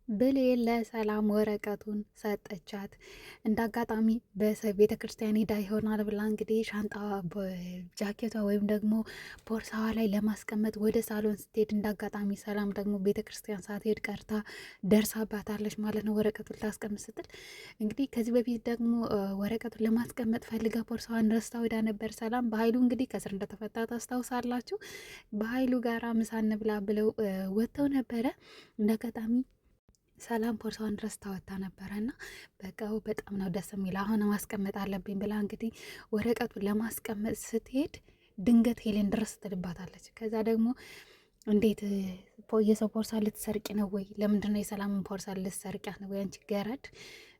ብሌን ለሰላም ወረቀቱን ሰጠቻት። እንደ አጋጣሚ ቤተ ክርስቲያን ሄዳ ይሆናል ብላ እንግዲህ ሻንጣ ጃኬቷ ወይም ደግሞ ቦርሳዋ ላይ ለማስቀመጥ ወደ ሳሎን ስትሄድ እንደ አጋጣሚ ሰላም ደግሞ ቤተ ክርስቲያን ሳትሄድ ቀርታ ደርሳባታለች ማለት ነው። ወረቀቱን ላስቀምጥ ስትል እንግዲህ ከዚህ በፊት ደግሞ ወረቀቱን ለማስቀመጥ ፈልጋ ቦርሳዋን ረስታ ወዳ ነበር። ሰላም በኃይሉ እንግዲህ ከስር እንደተፈታ ታስታውሳላችሁ። በኃይሉ ጋራ ምሳ እንብላ ብለው ወጥተው ነበረ። እንደ አጋጣሚ ሰላም ቦርሳዋን ድረስ ታወጣ ነበረ እና በቃው በጣም ነው ደስ የሚል። አሁን ማስቀመጥ አለብኝ ብላ እንግዲህ ወረቀቱን ለማስቀመጥ ስትሄድ ድንገት ሄሌን ድረስ ትልባታለች። ከዛ ደግሞ እንዴት የሰው ቦርሳ ልትሰርቂ ነው ወይ? ለምንድነው የሰላምን ቦርሳ ልትሰርቂያት ነው ወይ አንቺ ገረድ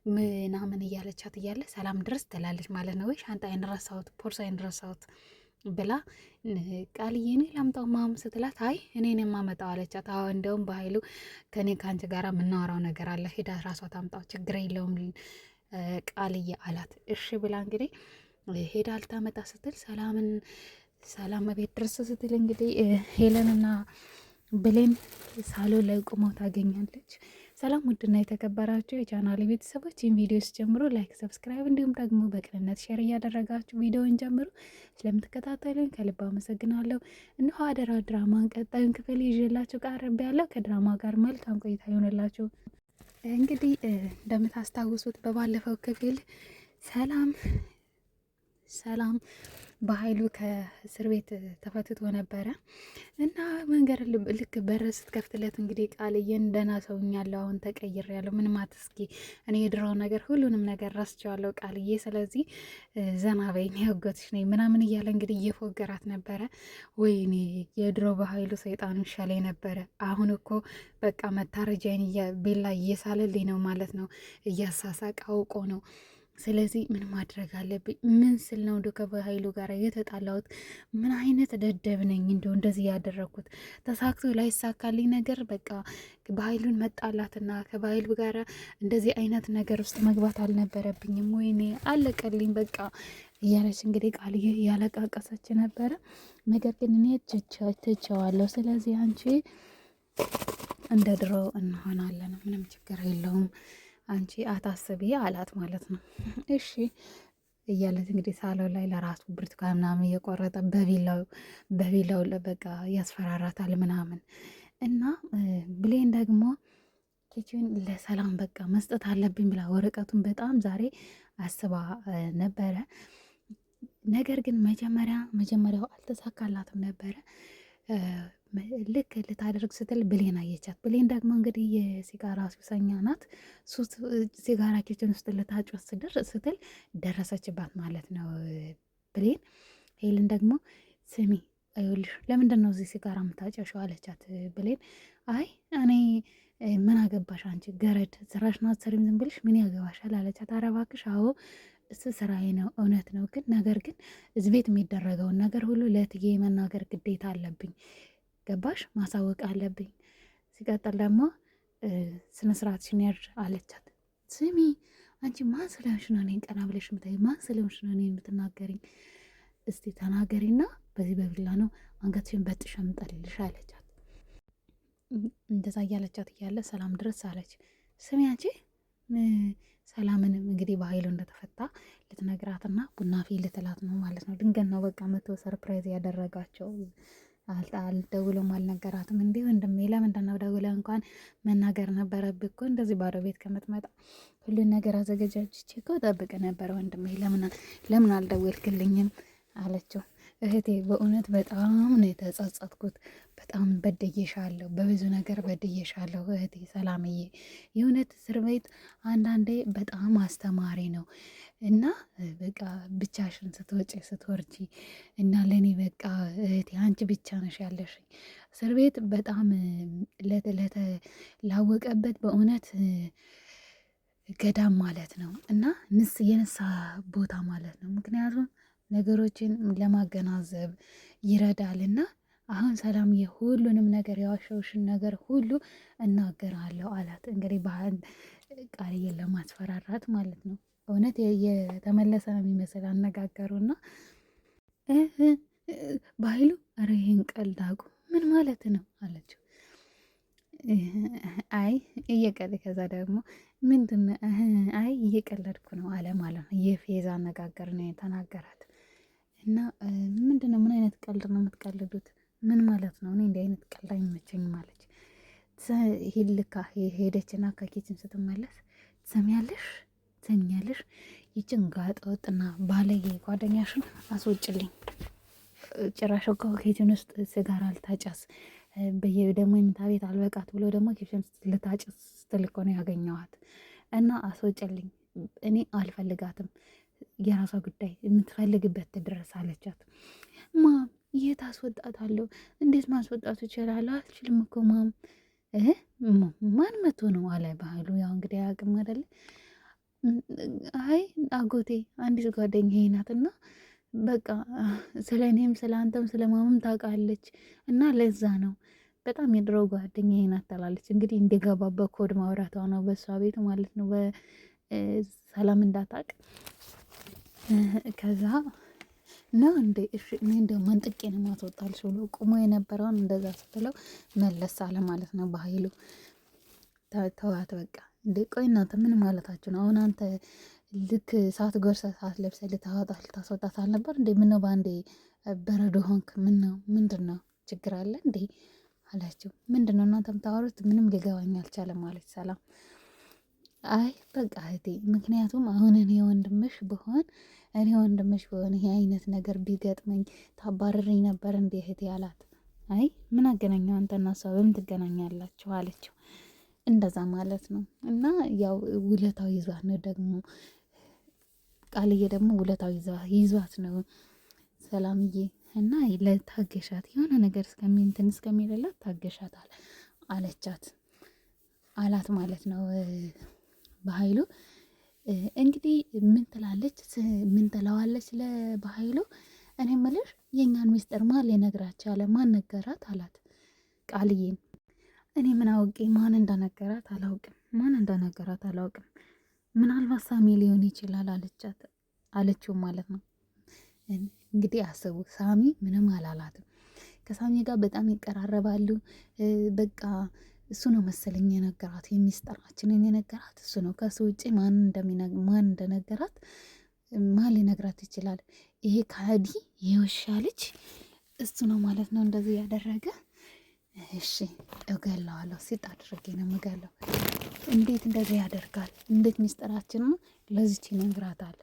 ምናምን እያለቻት እያለ ሰላም ድረስ ትላለች ማለት ነው። ወይ ሻንጣዬን ረሳሁት፣ ቦርሳዬን ረሳሁት ብላ ቃልዬ እኔ ላምጣው ማም ስትላት አይ እኔን የማመጣው አለቻት። አዎ እንደውም በኃይሉ ከኔ ከአንቺ ጋር የምናወራው ነገር አለ፣ ሄዳ ራሷ ታምጣው ችግር የለውም ቃልዬ አላት። እሺ ብላ እንግዲህ ሄዳ ልታመጣ ስትል ሰላም ቤት ድረስ ስትል እንግዲህ ሄለንና ብሌን ሳሎን ላይ ቁመው ታገኛለች። ሰላም ውድና የተከበራችሁ የቻናል ቤተሰቦች ይህን ቪዲዮ ሲጀምሩ ላይክ፣ ሰብስክራይብ እንዲሁም ደግሞ በቅንነት ሼር እያደረጋችሁ ቪዲዮውን ጀምሩ። ስለምትከታተሉኝ ከልብ አመሰግናለሁ። እነሆ አደራ ድራማን ቀጣዩን ክፍል ይዤላችሁ ቀርብ ያለው ከድራማ ጋር መልካም ቆይታ ይሆንላችሁ። እንግዲህ እንደምታስታውሱት በባለፈው ክፍል ሰላም በኃይሉ ከእስር ቤት ተፈትቶ ነበረ እና መንገድ ልክ በር ስትከፍትለት እንግዲህ ቃልዬን ደህና ሰውኛለሁ፣ አሁን ተቀይሬያለሁ፣ ምንም አትስጊ፣ እኔ የድሮው ነገር ሁሉንም ነገር ረስቼዋለሁ ቃልዬ፣ ስለዚህ ዘና በይኝ፣ ያጎትሽ ነኝ ምናምን እያለ እንግዲህ እየፎገራት ነበረ። ወይኔ የድሮ በኃይሉ ሰይጣኑ ይሻለኝ ነበረ። አሁን እኮ በቃ መታረጃዬን ቤላ እየሳለልኝ ነው ማለት ነው፣ እያሳሳቅ አውቆ ነው። ስለዚህ ምን ማድረግ አለብኝ? ምን ስል ነው እንደ ከበኃይሉ ጋር የተጣላሁት? ምን አይነት ደደብ ነኝ እንደው እንደዚህ ያደረግኩት? ተሳክቶ ላይሳካልኝ ነገር በቃ በኃይሉን መጣላትና ከበኃይሉ ጋር እንደዚህ አይነት ነገር ውስጥ መግባት አልነበረብኝም። ወይኔ አለቀልኝ በቃ እያለች እንግዲህ ቃልዬ እያለቃቀሰች ነበረ። ነገር ግን እኔ ትቼዋለሁ። ስለዚህ አንቺ እንደ ድሮ እንሆናለን፣ ምንም ችግር የለውም አንቺ አታስቢ አላት ማለት ነው። እሺ እያለት እንግዲህ ሳሎን ላይ ለራሱ ብርቱካን ምናምን እየቆረጠ በቢላው በቃ ያስፈራራታል ምናምን እና ብሌን ደግሞ ኪችን ለሰላም በቃ መስጠት አለብኝ ብላ ወረቀቱን በጣም ዛሬ አስባ ነበረ። ነገር ግን መጀመሪያው አልተሳካላትም ነበረ። ልክ ልታደርግ ስትል ብሌን አየቻት። ብሌን ደግሞ እንግዲህ የሲጋራ ሱሰኛ ናት። ሲጋራ ኪችን ውስጥ ልታጭስ ስትል ደረሰችባት ማለት ነው ብሌን። ሄልን ደግሞ ስሚ ይኸውልሽ ለምንድን ነው እዚህ ሲጋራ የምታጨሸው አለቻት ብሌን። አይ እኔ ምን አገባሽ አንቺ ገረድ፣ ስራሽ ነው አትሰሪም ዝም ብልሽ ምን ያገባሻል አለቻት። ኧረ እባክሽ አዎ እሱ ስራዬ ነው እውነት ነው፣ ግን ነገር ግን እዚህ ቤት የሚደረገውን ነገር ሁሉ ለእትዬ መናገር ግዴታ አለብኝ ገባሽ? ማሳወቅ አለብኝ። ሲቀጥል ደግሞ ስነስርዓትሽን ያዥ አለቻት። ስሚ አንቺ ማን ስለሆንሽ ነው እኔን ቀና ብለሽ የምታይኝ? ማን ስለሆንሽ ነው እኔን የምትናገሪኝ? እስቲ ተናገሪና በዚህ በቢላ ነው አንገትሽን በጥሽ የምጠልልሽ አለቻት። እንደዛ እያለቻት እያለ ሰላም ድረስ አለች። ስሚ አንቺ ሰላምንም እንግዲህ በኃይሉ እንደተፈታ ልትነግራትና ቡና ፊ ልትላት ነው ማለት ነው። ድንገት ነው በቃ መቶ ሰርፕራይዝ ያደረጋቸው። አልደውሎም አልነገራትም። እንዲህ ወንድሜ ለምንድን ነው ደውለህ እንኳን መናገር ነበረብህ እኮ እንደዚህ ባዶ ቤት ከምትመጣ ሁሉን ነገር አዘገጃጅቼ እኮ ጠብቅ ነበር ወንድሜ፣ ለምን አልደወልክልኝም አለችው። እህቴ በእውነት በጣም ነው የተጸጸትኩት፣ በጣም በድዬሻለሁ፣ በብዙ ነገር በድዬሻለሁ እህቴ ሰላምዬ። የእውነት እስር ቤት አንዳንዴ በጣም አስተማሪ ነው እና በቃ ብቻሽን ስትወጪ ስትወርጂ እና ለእኔ በቃ እህቴ አንቺ ብቻ ነሽ ያለሽኝ። እስር ቤት በጣም ላወቀበት በእውነት ገዳም ማለት ነው እና የንስሐ ቦታ ማለት ነው። ምክንያቱም ነገሮችን ለማገናዘብ ይረዳልና አሁን ሰላምዬ ሁሉንም ነገር የዋሸውሽን ነገር ሁሉ እናገራለሁ አላት። እንግዲህ ቃልዬን ለማስፈራራት ማለት ነው። እውነት የተመለሰ ነው የሚመስል አነጋገሩና በኃይሉ ኧረ ይሄን ቀልድ አቁም ምን ማለት ነው አለችው። አይ እየቀለ ከዛ ደግሞ ምንድን አይ እየቀለድኩ ነው አለ ማለት ነው። የፌዛ አነጋገር ነው የተናገራት እና ምንድን ነው ምን አይነት ቀልድ ነው የምትቀልዱት? ምን ማለት ነው? እኔ እንዲህ አይነት ቀልድ አይመቸኝም አለች። ሂልካ ሄደችና ከኪችን ስትመለስ ትሰሚያለሽ ይችን ጋጠ ወጥና ባለጌ ጓደኛሽን አስወጭልኝ። ጭራሽ እኮ ኪችን ውስጥ ሲጋራ ልታጨስ ደግሞ የምታ ቤት አልበቃት ብሎ ደግሞ ኪችን ልታጨስ ስትል እኮ ነው ያገኘዋት እና አስወጭልኝ፣ እኔ አልፈልጋትም፣ የራሷ ጉዳይ፣ የምትፈልግበት ትድረስ አለቻት። ማም የት አስወጣታለሁ? እንዴት ማስወጣቱ ይችላል? አልችልም እኮ ማም። ማን መቶ ነው አለ ባህሉ። ያው እንግዲህ አያውቅም አይደለ? አይ አጎቴ አንዲት ጓደኛዬ ናት እና በቃ ስለ እኔም ስለ አንተም ስለ ማምም ታውቃለች እና ለዛ ነው በጣም የድሮ ጓደኛዬ ናት ትላለች። እንግዲህ እንዲገባበት ኮድ ማውራቷ ነው በእሷ ቤት ማለት ነው፣ በሰላም እንዳታውቅ። ከዛ ነው እንዴ እሺ እኔ እንደው መንጥቄ ነው ማስወጣልሽ ብሎ ቁሞ የነበረውን እንደዛ ስትለው መለስ አለ ማለት ነው በኃይሉ። ተዋት በቃ እንዴ ቆይ እናንተ ምን ማለታችሁ ነው? አሁን አንተ ልክ ሰዓት ጎርሰ ሰዓት ለብሰ ልታስወጣት አልነበር እንዴ? ምነው በአንዴ በረዶ ሆንክ? ምነው ምንድን ነው ችግር አለ እንዴ አላቸው። ምንድን ነው እናንተ የምታወሩት? ምንም ሊገባኝ አልቻለም ማለች ሰላም። አይ በቃ እህቴ፣ ምክንያቱም አሁን እኔ ወንድምሽ ብሆን ይሄ አይነት ነገር ቢገጥመኝ ታባረረኝ ነበር እንዴ እህቴ አላት። አይ ምን አገናኘው አንተና እሷ በምን ትገናኛላችሁ አለችው። እንደዛ ማለት ነው። እና ያው ውለታው ይዟት ነው ደግሞ ቃልዬ ደግሞ ውለታው ይዟት ነው ሰላምዬ። እና ለታገሻት የሆነ ነገር እስከሚንትን እስከሚለላት ታገሻት አለቻት አላት ማለት ነው በኃይሉ። እንግዲህ ምን ትላለች ምን ትለዋለች ለበኃይሉ? እኔ የምልሽ የእኛን ሚስጥር ማን ሊነግራቸው ያለ ማን ነገራት አላት ቃልዬን። እኔ ምን አውቄ ማን እንደነገራት አላውቅም፣ ምናልባት ሳሚ ሊሆን ይችላል አለችው ማለት ነው። እንግዲህ አስቡ፣ ሳሚ ምንም አላላትም። ከሳሚ ጋር በጣም ይቀራረባሉ። በቃ እሱ ነው መሰለኝ የነገራት፣ የሚስጥራችንን የነገራት እሱ ነው። ከሱ ውጭ ማን እንደነገራት ማን ሊነግራት ይችላል? ይሄ ከሃዲ የውሻ ልጅ እሱ ነው ማለት ነው እንደዚህ ያደረገ። እሺ እገለዋለሁ፣ ሲጥ አድርጌ ነው የምገለው። እንዴት እንደዚህ ያደርጋል? እንዴት ሚስጥራችንን ለዚች ይነግራታል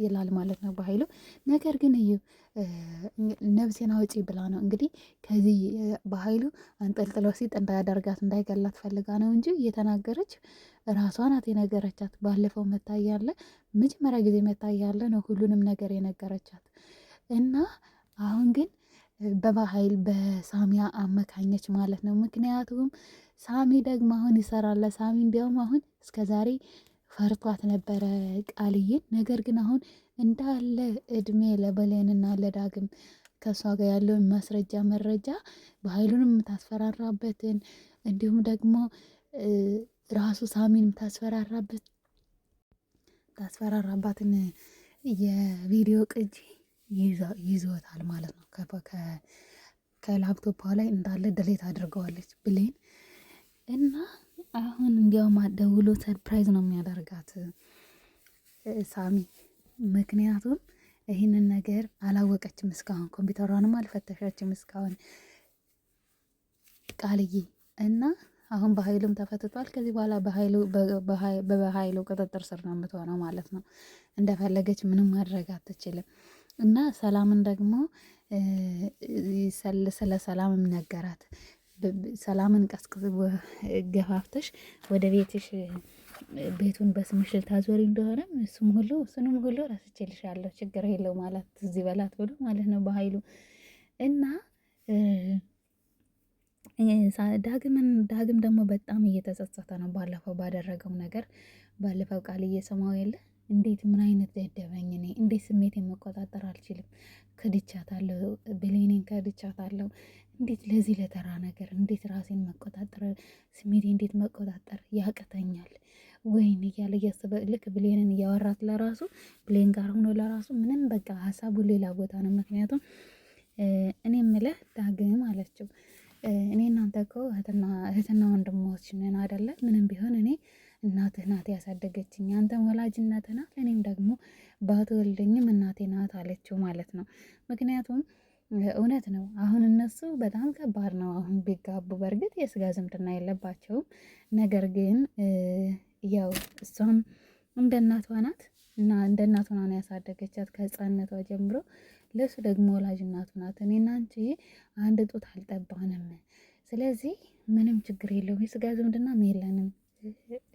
ይላል ማለት ነው በኃይሉ። ነገር ግን እዩ ነብሴን አውጪ ብላ ነው እንግዲህ ከዚህ በኃይሉ አንጠልጥለው ሲጥ እንዳያደርጋት እንዳይገላት ፈልጋ ነው እንጂ እየተናገረች ራሷ ናት የነገረቻት። ባለፈው መታያለ መጀመሪያ ጊዜ መታያለ ነው ሁሉንም ነገር የነገረቻት እና አሁን ግን በኃይል በሳሚያ አመካኘች ማለት ነው። ምክንያቱም ሳሚ ደግሞ አሁን ይሰራል። ሳሚ እንዲያውም አሁን እስከዛሬ ፈርቷት ነበረ ቃልዬን። ነገር ግን አሁን እንዳለ እድሜ ለበሌንና ለዳግም ከእሷ ጋር ያለውን መረጃ በኃይሉንም የምታስፈራራበትን እንዲሁም ደግሞ ራሱ ሳሚን ታስፈራራባትን የቪዲዮ ቅጂ ይዞታል ማለት ነው። ከላፕቶፕ ላይ እንዳለ ድሌት አድርገዋለች ብሌን እና አሁን እንዲያውም ደውሎ ሰርፕራይዝ ነው የሚያደርጋት ሳሚ። ምክንያቱም ይህንን ነገር አላወቀችም እስካሁን፣ ኮምፒውተሯንም አልፈተሸችም እስካሁን ቃልዬ እና አሁን በኃይሉም ተፈትቷል። ከዚህ በኋላ በኃይሉ ቁጥጥር ስር ነው የምትሆነው ማለት ነው። እንደፈለገች ምንም ማድረግ አትችልም። እና ሰላምን ደግሞ ስለ ሰላምም ነገራት። ሰላምን ቀስቅዝ ገፋፍተሽ ወደ ቤትሽ ቤቱን በስምሽ ልታዞሪ እንደሆነ እሱንም ሁሉ ረስቼልሻለሁ፣ ችግር የለው ማለት እዚህ በላት ብሎ ማለት ነው በኃይሉ እና ዳግም ደግሞ በጣም እየተጸጸተ ነው ባለፈው ባደረገው ነገር። ባለፈው ቃል እየሰማው የለ እንዴት ምን አይነት ደደበኝ እኔ እንዴት ስሜቴን መቆጣጠር አልችልም፣ ክድቻታለሁ፣ ብሌኔን ከድቻታለሁ፣ እንዴት ለዚህ ለተራ ነገር እንዴት ራሴን መቆጣጠር ስሜቴ እንዴት መቆጣጠር ያቅተኛል ወይን እያለ እያሰበ ልክ ብሌንን እያወራት ለራሱ ብሌን ጋር ሆኖ ለራሱ ምንም በቃ ሀሳቡ ሌላ ቦታ ነው። ምክንያቱም እኔ የምልህ ዳግም አለችው እኔ እናንተ እኮ እህትና ወንድሞች ነን አይደለ? ምንም ቢሆን እኔ እናትህ ናት ያሳደገችኝ፣ አንተም ወላጅ እናትህ ናት፣ እኔም ደግሞ ባትወልደኝም እናቴ ናት አለችው ማለት ነው። ምክንያቱም እውነት ነው። አሁን እነሱ በጣም ከባድ ነው አሁን ቢጋቡ። በእርግጥ የስጋ ዝምድና የለባቸውም። ነገር ግን ያው እሷም እንደ እናቷ ናት እና እንደ እናቷ ነው ያሳደገቻት ከህፃንነቷ ጀምሮ። ለሱ ደግሞ ወላጅ እናቱ ናት። እኔና አንቺ አንድ ጡት አልጠባንም። ስለዚህ ምንም ችግር የለውም፣ የስጋ ዝምድናም የለንም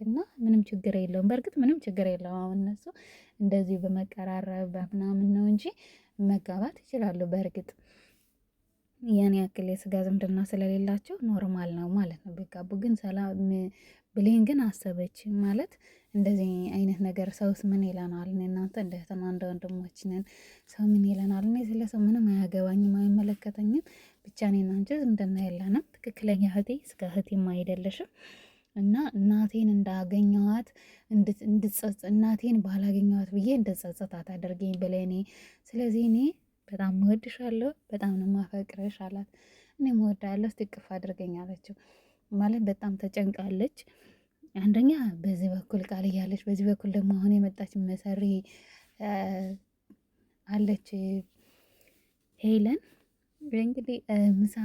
እና ምንም ችግር የለውም። በእርግጥ ምንም ችግር የለውም። አሁን እነሱ እንደዚህ በመቀራረብ በምናምን ነው እንጂ መጋባት ይችላሉ። በእርግጥ ያን ያክል የስጋ ዝምድና ስለሌላቸው ኖርማል ነው ማለት ነው ቢጋቡ። ግን ሰላም ብሌን ግን አሰበች ማለት እንደዚህ አይነት ነገር ሰውስ ምን ይለናል? እናንተ እንደ እህትና እንደ ወንድሞች ነን። ሰው ምን ይለናል? እኔ ስለ ሰው ምንም አያገባኝም፣ አይመለከተኝም። ብቻ እኔና አንቺ ዝምድና የለንም። ትክክለኛ እህቴ ስጋ እህቴም አይደለሽም እና እናቴን እንዳገኘዋት እናቴን ባላገኘዋት ብዬ እንድጸጸት አታደርገኝ ብለኔ። ስለዚህ እኔ በጣም እወድሻለሁ፣ በጣም ነው ማፈቅረሽ አላት። እኔም እወዳለሁ ስትቅፍ አድርገኝ አለችው። ማለት በጣም ተጨንቃለች። አንደኛ በዚህ በኩል ቃል እያለች፣ በዚህ በኩል ደግሞ አሁን የመጣች መሰሪ አለች ሄለን። እንግዲህ ምሳ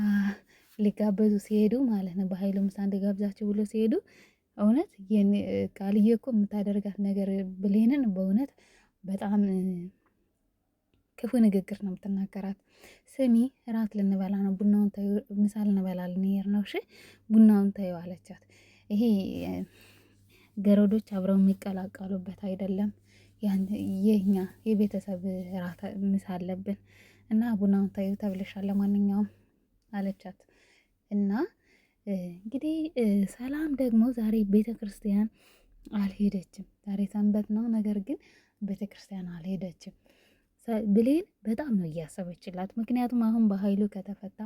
ሊጋበዙ ሲሄዱ ማለት ነው በኃይሉ ምሳ እንዲጋብዛቸው ብሎ ሲሄዱ እውነት ቃልዬ እኮ የምታደርጋት ነገር ብሌንን በእውነት በጣም ክፉ ንግግር ነው የምትናገራት። ስሚ እራት ልንበላ ነው፣ ቡናውን ተይው፣ ምሳ ልንበላ ልንሄድ ነው፣ እሺ ቡናውን ተይው አለቻት። ይሄ ገረዶች አብረው የሚቀላቀሉበት አይደለም። የኛ የቤተሰብ ራት ምሳ አለብን እና ቡናውን ተይው ተብለሻል ለማንኛውም አለቻት። እና እንግዲህ ሰላም ደግሞ ዛሬ ቤተ ክርስቲያን አልሄደችም። ዛሬ ሰንበት ነው፣ ነገር ግን ቤተ ክርስቲያን አልሄደችም። ብሌን በጣም ነው እያሰበችላት። ምክንያቱም አሁን በኃይሉ ከተፈታ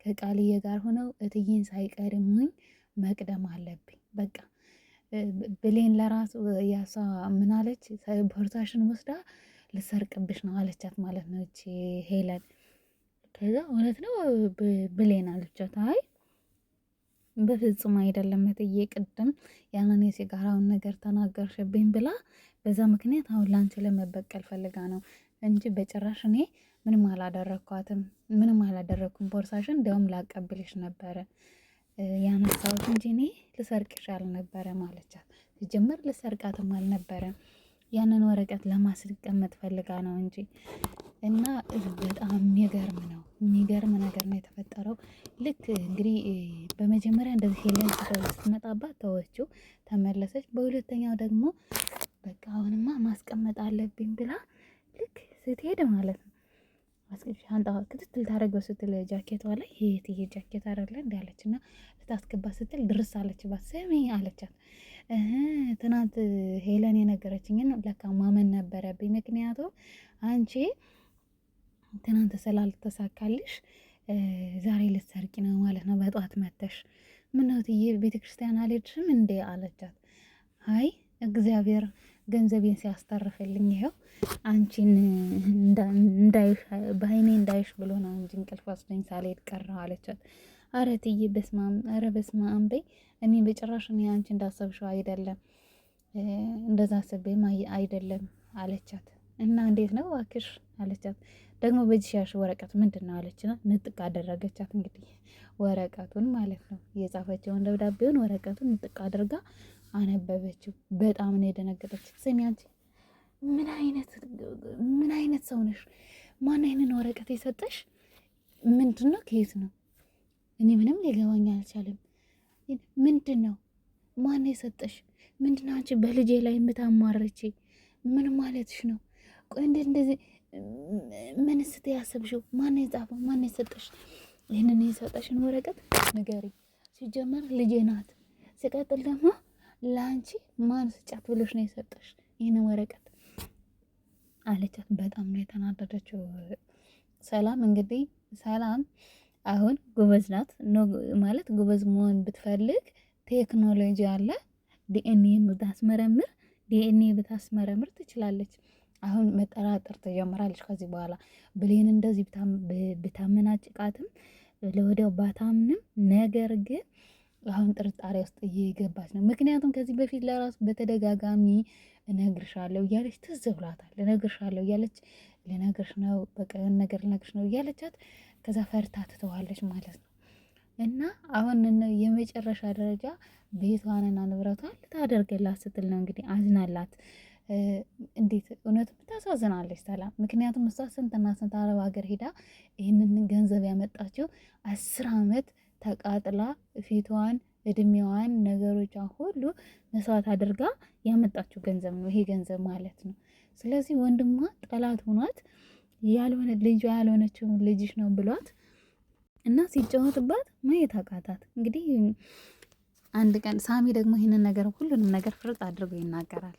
ከቃልዬ ጋር ሆነው እትዬን ሳይቀድሙኝ መቅደም አለብኝ። በቃ ብሌን ለራሱ ያሷ ምን አለች? ቦርሳሽን ወስዳ ልሰርቅብሽ ነው አለቻት ማለት ነው እቺ ሄለን። ከዛ እውነት ነው ብሌን አለቻት። አይ በፍጹም አይደለም እትዬ፣ ቅድም ያንን የሲጋራውን ነገር ተናገርሽብኝ ብላ በዛ ምክንያት አሁን ላንቺ ለመበቀል ፈልጋ ነው እንጂ በጭራሽ እኔ ምንም አላደረግኳትም፣ ምንም አላደረግኩም። ቦርሳሽን እንዲያውም ላቀብልሽ ነበረ ያነሳሁት እንጂ እኔ ልሰርቅሽ አልነበረም አለቻት። ሲጀመር ልሰርቃትም አልነበረም፣ ያንን ወረቀት ለማስቀመጥ ፈልጋ ነው እንጂ። እና በጣም የሚገርም ነገር ነው የተፈጠረው። ልክ እንግዲህ በመጀመሪያ እንደዚህ ሄለን ስትመጣባት ተወችው፣ ተመለሰች። በሁለተኛው ደግሞ በቃ አሁንማ ማስቀመጥ አለብኝ ብላ ልክ ስትሄድ ማለት ነው ሻንጣ ክትትል ታደርገው ስትል ጃኬቷ ላይ ይሄ ጃኬት አይደለ እንዲ አለች እና ልታስገባ ስትል ድርስ አለችባት። ስሚ አለቻት፣ ትናንት ሄለን የነገረችኝን ለካ ማመን ነበረብኝ። ምክንያቱም አንቺ ትናንት ስላልተሳካልሽ ዛሬ ልትሰርቂ ነው ማለት ነው በጠዋት መተሽ። ምነው ትዬ ቤተ ክርስቲያን አልሄድሽም እንዴ አለቻት። አይ እግዚአብሔር ገንዘቤን ሲያስተርፍልኝ ይኸው አንቺን እንዳይሽ በአይኔ እንዳይሽ ብሎ ነው እንጂ እንቅልፍ ወስደኝ ሳልሄድ ቀረሁ አለቻት። አረ ትዬ በስማም፣ አረ በስማም በይ። እኔ በጭራሽ እኔ አንቺ እንዳሰብሽው አይደለም፣ እንደዛ አስቤም አይደለም አለቻት። እና እንዴት ነው እባክሽ አለቻት። ደግሞ በእጅሽ ያልሽ ወረቀት ምንድን ነው አለችና ንጥቅ አደረገቻት። እንግዲህ ወረቀቱን ማለት ነው የጻፈችውን ደብዳቤውን ወረቀቱን ንጥቅ አድርጋ አነበበችው። በጣም ነው የደነገጠች። ስሚ አንቺ ምን አይነት ሰው ነሽ? ማን ይሄንን ወረቀት የሰጠሽ? ምንድን ነው? ከየት ነው? እኔ ምንም ሊገባኝ አልቻለም። ምንድን ነው? ማን የሰጠሽ? ምንድን ነው አንቺ በልጄ ላይ የምታማርቺ? ምን ማለትሽ ነው? ቆይ እንደዚህ ምን ስት ያሰብሽው? ማን የጻፈው? ማን የሰጠሽ? ይህንን የሰጠሽን ወረቀት ንገሪ። ሲጀመር ልጄ ናት። ሲቀጥል ደግሞ ለአንቺ ማን ስጫት ብሎሽ ነው የሰጠሽ ይህን ወረቀት አለቻት። በጣም ነው የተናደደችው ሰላም። እንግዲህ ሰላም አሁን ጎበዝ ናት ማለት ጎበዝ መሆን ብትፈልግ ቴክኖሎጂ አለ፣ ዲኤንኤ ብታስመረምር ትችላለች። አሁን መጠራጠር ትጀምራለች ከዚህ በኋላ ብሌን እንደዚህ ብታመናጭቃትም ለወዲያው ባታምንም ነገር ግን አሁን ጥርጣሬ ውስጥ እየገባች ነው። ምክንያቱም ከዚህ በፊት ለራሱ በተደጋጋሚ እነግርሻለሁ እያለች ትዝ ብሏታል። እነግርሻለሁ እያለች ልነግርሽ ነው በቃ ነገር ልነግርሽ ነው እያለቻት ከዛ ፈርታ ትተዋለች ማለት ነው። እና አሁን የመጨረሻ ደረጃ ቤቷንና ንብረቷን ልታደርግላት ስትል ነው እንግዲህ አዝናላት። እንዴት እውነትም ታሳዝናለች ሰላም። ምክንያቱም እሷ ስንትና ስንት አረብ ሀገር ሄዳ ይህንን ገንዘብ ያመጣችው 10 ዓመት ተቃጥላ ፊቷን እድሜዋን ነገሮቿን ሁሉ መስዋዕት አድርጋ ያመጣችው ገንዘብ ነው ይሄ ገንዘብ ማለት ነው። ስለዚህ ወንድሟ ጠላት ሆኗት ያልሆነ ልጇ ያልሆነችው ልጅሽ ነው ብሏት እና ሲጫወትባት ማየት አቃታት። እንግዲህ አንድ ቀን ሳሚ ደግሞ ይህንን ነገር ሁሉንም ነገር ፍርጥ አድርጎ ይናገራል።